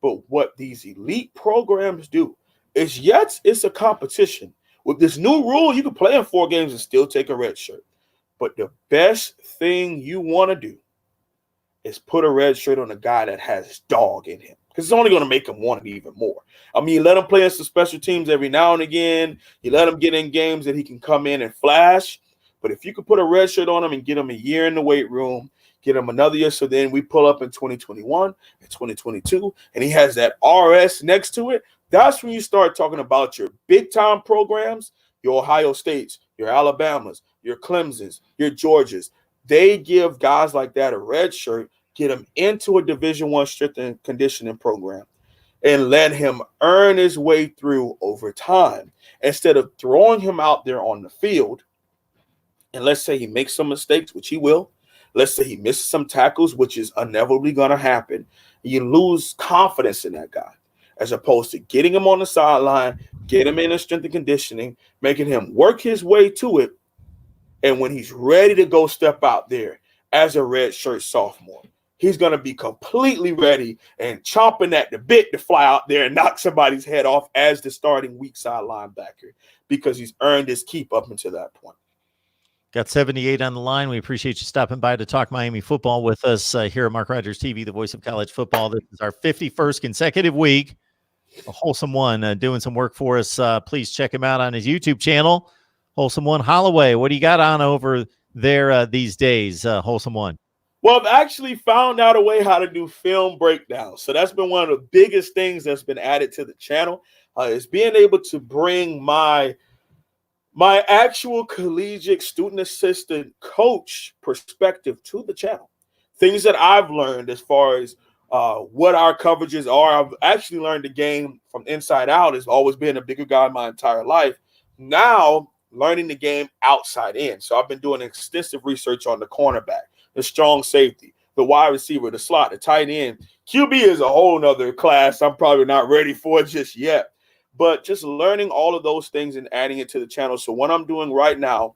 But what these elite programs do is, yes, it's a competition. With this new rule, you can play in 4 games and still take a red shirt. But the best thing you want to do is put a red shirt on a guy that has dog in him, because it's only going to make him want it even more. You let him play in some special teams every now and again. You let him get in games that he can come in and flash. But if you could put a red shirt on him and get him a year in the weight room, get him another year, so then we pull up in 2021 and 2022, and he has that RS next to it, that's when you start talking about your big-time programs, your Ohio States, your Alabamas, your Clemsons, your Georgias. They give guys like that a red shirt, get them into a Division I strength and conditioning program, and let him earn his way through over time, instead of throwing him out there on the field. And let's say he makes some mistakes, which he will. Let's say he misses some tackles, which is inevitably going to happen. You lose confidence in that guy, as opposed to getting him on the sideline, get him in a strength and conditioning, making him work his way to it. And when he's ready to go step out there as a red shirt sophomore, he's going to be completely ready and chomping at the bit to fly out there and knock somebody's head off as the starting weak side linebacker, because he's earned his keep up until that point. Got 78 on the line. We appreciate you stopping by to talk Miami football with us here at Mark Rogers TV, the voice of college football. This is our 51st consecutive week. A Holsum One doing some work for us. Please check him out on his YouTube channel, Holsum One Holloway. What do you got on over there these days, Holsum One? Well, I've actually found out a way how to do film breakdowns. So that's been one of the biggest things that's been added to the channel, is being able to bring my actual collegiate student assistant coach perspective to the channel. Things that I've learned as far as what our coverages are. I've actually learned the game from inside out. Has always been a bigger guy my entire life. Now learning the game outside in. So I've been doing extensive research on the cornerback, the strong safety, the wide receiver, the slot, the tight end. QB is a whole nother class I'm probably not ready for just yet. But just learning all of those things and adding it to the channel. So what I'm doing right now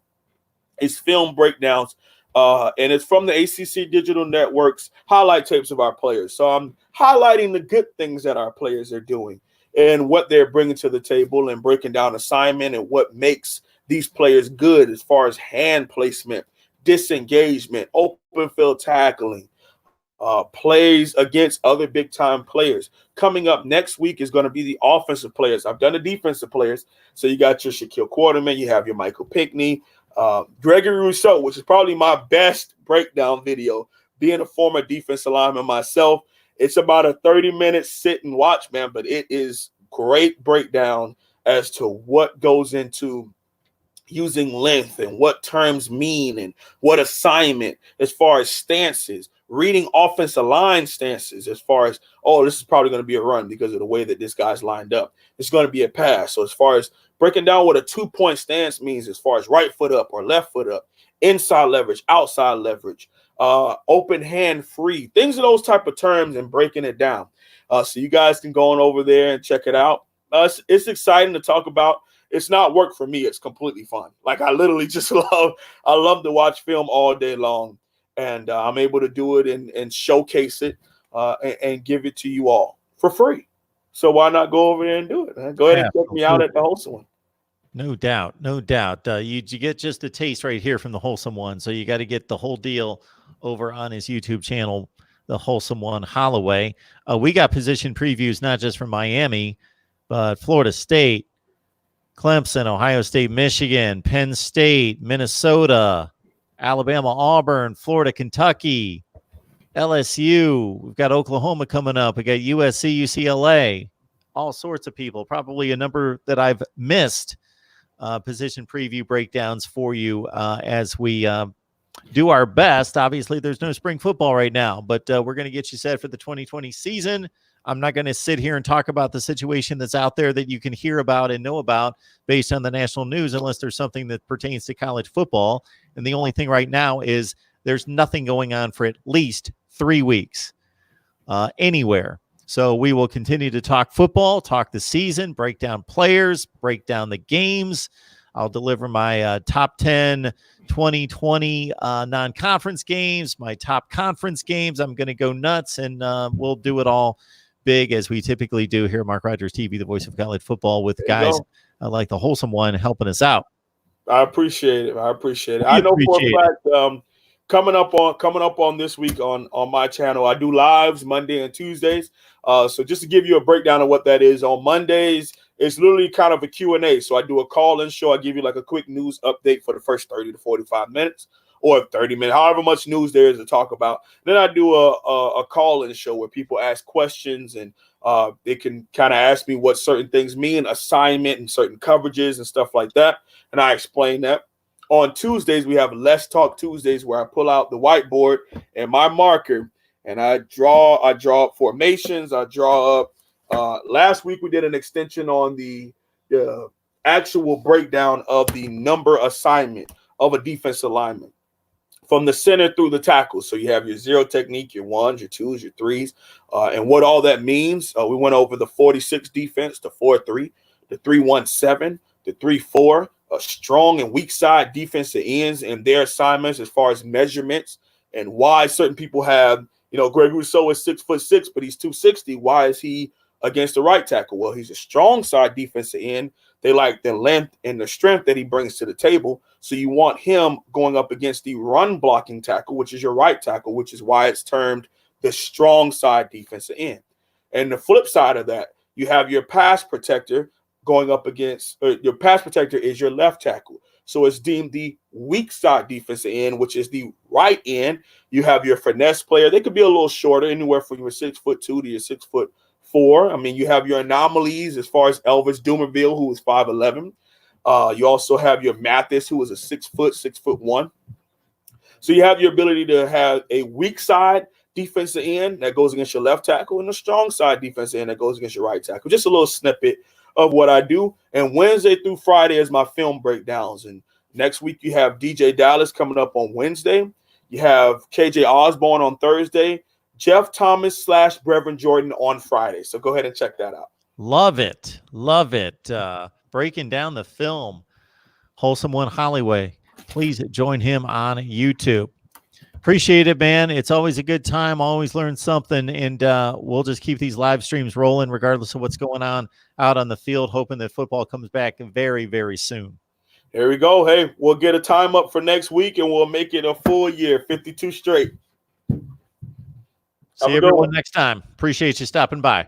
is film breakdowns, and it's from the ACC Digital Network's highlight tapes of our players. So I'm highlighting the good things that our players are doing and what they're bringing to the table and breaking down assignment and what makes these players good as far as hand placement, disengagement, open field tackling, plays against other big-time players. Coming up next week is going to be the offensive players. I've done the defensive players. So you got your Shaquille Quarterman, you have your Michael Pinkney, Gregory Rousseau, which is probably my best breakdown video, being a former defensive lineman myself. It's about a 30-minute sit and watch, man, but it is great breakdown as to what goes into using length and what terms mean and what assignment as far as stances, reading offensive line stances as far as, oh, this is probably going to be a run because of the way that this guy's lined up. It's going to be a pass. So as far as breaking down what a 2-point stance means as far as right foot up or left foot up, inside leverage, outside leverage, open hand free, things of those type of terms and breaking it down. So you guys can go on over there and check it out. It's exciting to talk about. It's not work for me. It's completely fun. Like I literally just love to watch film all day long. And I'm able to do it and showcase it and give it to you all for free. So why not go over there and do it? Man? Go ahead and check me out at the Holsum One. No doubt. No doubt. You get just a taste right here from the Holsum One. So you got to get the whole deal over on his YouTube channel, the Holsum One Holloway. We got position previews, not just from Miami, but Florida State, Clemson, Ohio State, Michigan, Penn State, Minnesota, Alabama, Auburn, Florida, Kentucky, LSU. We've got Oklahoma coming up. We got USC, UCLA, all sorts of people. Probably a number that I've missed. Position preview breakdowns for you as we do our best. Obviously, there's no spring football right now, but we're going to get you set for the 2020 season. I'm not going to sit here and talk about the situation that's out there that you can hear about and know about based on the national news unless there's something that pertains to college football. And the only thing right now is there's nothing going on for at least 3 weeks anywhere. So we will continue to talk football, talk the season, break down players, break down the games. I'll deliver my top 10 2020 non-conference games, my top conference games. I'm going to go nuts, and we'll do it all big as we typically do here at Mark Rogers TV, the voice of college football, with guys like the Holsum One helping us out. I appreciate it. I know for a fact coming up on this week on my channel, I do lives Monday and Tuesdays. So just to give you a breakdown of what that is, on Mondays, it's literally kind of a Q&A. So I do a call-in show. I give you like a quick news update for the first 30 to 45 minutes or 30 minutes, however much news there is to talk about. Then I do a call-in show where people ask questions and they can kind of ask me what certain things mean, assignment and certain coverages and stuff like that. And I explain that. On Tuesdays, we have Let's Talk Tuesdays where I pull out the whiteboard and my marker and I draw up formations. I draw up. Last week, we did an extension on the actual breakdown of the number assignment of a defensive lineman from the center through the tackles. So you have your zero technique, your ones, your twos, your threes, and what all that means. We went over the 46 defense, the 4-3, the 3-1-7, the 3-4, a strong and weak side defensive ends and their assignments as far as measurements and why certain people have, Greg Rousseau is 6'6", but he's 260. Why is he against the right tackle? Well, he's a strong side defensive end. They like the length and the strength that he brings to the table. So you want him going up against the run blocking tackle, which is your right tackle, which is why it's termed the strong side defensive end. And the flip side of that, you have your pass protector going up against, your pass protector is your left tackle. So it's deemed the weak side defensive end, which is the right end. You have your finesse player. They could be a little shorter, anywhere from your 6'2" to your 6'4". I mean, you have your anomalies as far as Elvis Dumerville, who is 5'11". You also have your Mathis, who is a 6'1". So you have your ability to have a weak side defensive end that goes against your left tackle and a strong side defensive end that goes against your right tackle. Just a little snippet of what I do. And Wednesday through Friday is my film breakdowns. And next week you have DJ Dallas coming up on Wednesday. You have KJ Osborne on Thursday. Jeff Thomas / Brevin Jordan on Friday. So go ahead and check that out. Love it. Love it. Breaking down the film, Holsum 1 Holloway. Please join him on YouTube. Appreciate it, man. It's always a good time. Always learn something. And we'll just keep these live streams rolling regardless of what's going on out on the field, hoping that football comes back very, very soon. Here we go. Hey, we'll get a time up for next week, and we'll make it a full year, 52 straight. See everyone next time. Appreciate you stopping by.